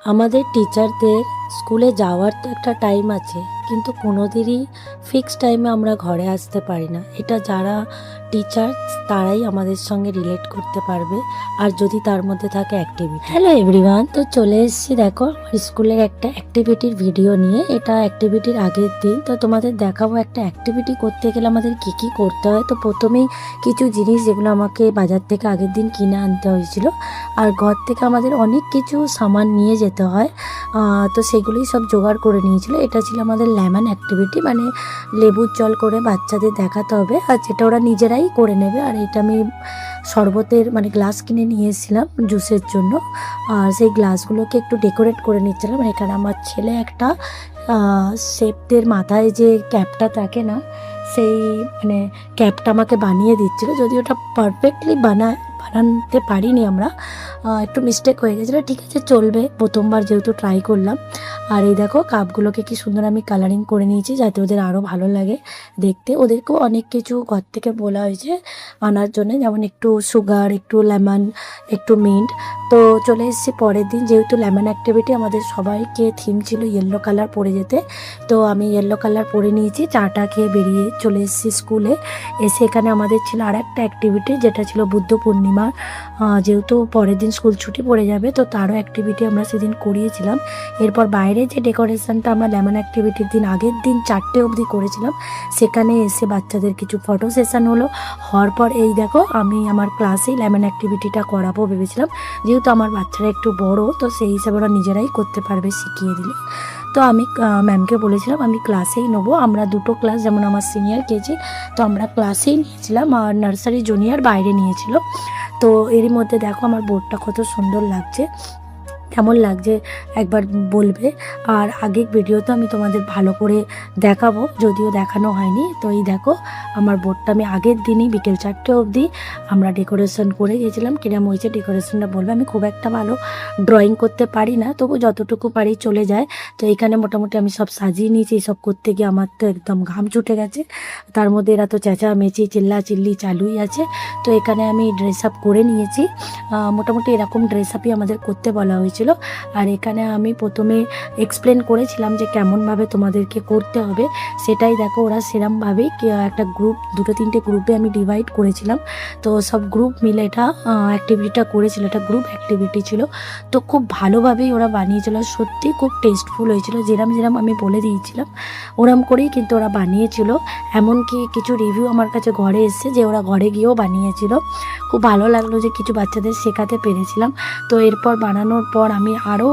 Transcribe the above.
আমাদের টিচারদের স্কুলে যাওয়ার তো একটা টাইম আছে, কিন্তু কোনোদিনই ফিক্সড টাইমে আমরা ঘরে আসতে পারি না। এটা যারা টিচার তারাই আমাদের সঙ্গে রিলেট করতে পারবে, আর যদি তার মধ্যে থাকে অ্যাক্টিভিটি। হ্যালো এভরিওয়ান, তো চলে এসেছি দেখো আমার স্কুলের একটা অ্যাক্টিভিটির ভিডিও নিয়ে। এটা অ্যাক্টিভিটির আগের দিন, তো তোমাদের দেখাবো একটা অ্যাক্টিভিটি করতে গেলে আমাদের কি কি করতে হয়। তো প্রথমেই কিছু জিনিস যেগুলো আমাকে বাজার থেকে আগের দিন কিনে আনতে হয়েছিল, আর ঘর থেকে আমাদের অনেক কিছু সামান নিয়ে যেতে হয়, তো সেগুলোই সব জোগাড় করে নিয়েছিল। এটা ছিল আমাদের লেমন অ্যাক্টিভিটি, মানে লেবুর জল করে বাচ্চাদের দেখাতে হবে, আর যেটা ওরা নিজেরাই করে নেবে। আর এটা আমি শরবতের মানে গ্লাস কিনে নিয়ে এসেছিলাম জুসের জন্য, আর সেই গ্লাসগুলোকে একটু ডেকোরেট করে নিচ্ছিলাম। এখানে আমার ছেলে একটা শেফদের মাথায় যে ক্যাপটা থাকে না, সেই মানে ক্যাপটা আমাকে বানিয়ে দিচ্ছিল। যদি ওটা পারফেক্টলি বানাতে পারিনি আমরা, একটু মিস্টেক হয়ে গেছিলো। ঠিক আছে, চলবে, প্রথমবার যেহেতু ট্রাই করলাম। আর এই দেখো কাপগুলোকে কি সুন্দর আমি কালারিং করে নিয়েছি যাতে ওদের আরও ভালো লাগে দেখতে। ওদেরকেও অনেক কিছু ঘর থেকে বলা হয়েছে আনার জন্য, যেমন একটু সুগার, একটু লেমন, একটু মিন্ট। তো চলে এসেছি পরের দিন, যেহেতু লেমন অ্যাক্টিভিটি আমাদের সবাইকে থিম ছিল ইয়েলো কালার পরে যেতে। তো আমি ইয়েলো কালার পরে নিয়েছি, চাটা খেয়ে বেরিয়ে চলে এসেছি স্কুলে। এসে এখানে আমাদের ছিল আর একটা অ্যাক্টিভিটি, যেটা ছিল বুদ্ধ পূর্ণিমা। যেহেতু পরের দিন স্কুল ছুটি পড়ে যাবে, তো তারও অ্যাক্টিভিটি আমরা সেদিন করিয়েছিলাম। এরপর বাইরে যে ডেকোরেশনটা আমরা লেমন অ্যাক্টিভিটির দিন আগের দিন 4টে অবধি করেছিলাম, সেখানে এসে বাচ্চাদের কিছু ফটো সেশন হলো। হওয়ার পর এই দেখো আমি আমার ক্লাসেই লেমন অ্যাক্টিভিটিটা করাবো ভেবেছিলাম, যেহেতু আমার বাচ্চারা একটু বড়, তো সেই হিসাবে ওরা নিজেরাই করতে পারবে শিখিয়ে দিলে। তো আমি ম্যামকে বলেছিলাম আমি ক্লাসেই নেবো। আমরা দুটো ক্লাস, যেমন আমার সিনিয়র কেজি, তো আমরা ক্লাসেই নিয়েছিলাম, আর নার্সারি জুনিয়র বাইরে নিয়েছিল। তো এরই মধ্যে দেখো আমার বোর্ডটা কত সুন্দর লাগছে, কেমন লাগছে একবার বলবে। আর আগের ভিডিওতে আমি তোমাদের ভালো করে দেখাবো, যদিও দেখানো হয়নি। তো এই দেখো আমার বোর্ডটা আমি আগের দিনই বিকেল 4টে অবধি আমরা ডেকোরেশন করে গিয়েছিলাম। কিরম হয়েছে ডেকোরেশনটা বলবে। আমি খুব একটা ভালো ড্রয়িং করতে পারি না, তবু যতটুকু পারি চলে যায়। তো এখানে মোটামুটি আমি সব সাজিয়ে নিয়েছি। সব করতে গিয়ে আমার তো একদম ঘাম ছুটে গেছে, তার মধ্যে এরা তো চেঁচামেচি চিল্লাচিল্লি চালুই আছে। তো এখানে আমি ড্রেস আপ করে নিয়েছি, মোটামুটি এরকম ড্রেস আপই আমাদের করতে বলা হয়েছিল। আর এখানে আমি প্রথমে এক্সপ্লেন করেছিলাম যে কেমনভাবে তোমাদেরকে করতে হবে, সেটাই দেখো ওরা সেরমভাবেই একটা গ্রুপ, 2-3টে গ্রুপে আমি ডিভাইড করেছিলাম। তো সব গ্রুপ মিলে এটা অ্যাক্টিভিটিটা করেছিল, এটা গ্রুপ অ্যাক্টিভিটি ছিল। তো খুব ভালোভাবেই ওরা বানিয়েছিল, সত্যি খুব টেস্টফুল হয়েছিল। যেরম আমি বলে দিয়েছিলাম ওরম করেই কিন্তু ওরা বানিয়েছিল। এমনকি কিছু রিভিউ আমার কাছে ঘরে এসেছে যে ওরা ঘরে গিয়েও বানিয়েছিল। খুব ভালো লাগলো যে কিছু বাচ্চাদের শেখাতে পেরেছিলাম। তো এরপর বানানোর পর আমি আরও